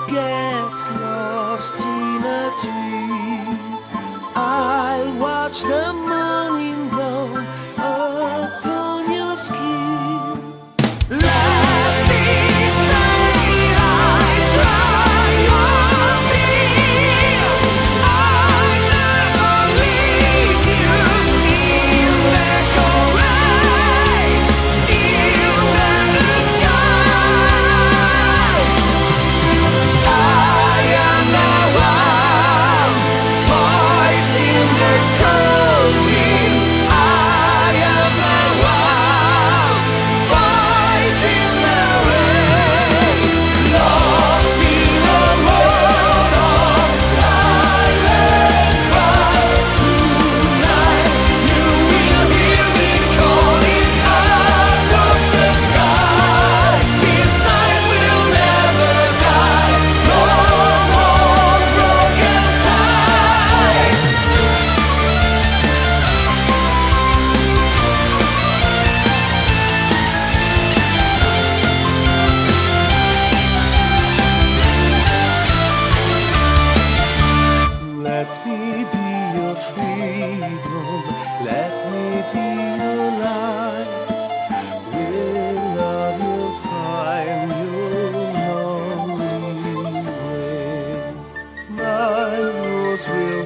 get lost in a dream. I watch the morning dawn upon your skin. Let me stay, I dry your tears. I never leave you in the cold rain, in the sky. I am the one, voice in the cold wind. I am the one, voice in the rain. Lost in a world of silent cries tonight. You will hear me calling across the sky. This night will never die. No more broken ties. Let me be your freedom. Let me be your light. With love you'll find your lonely way. My rose will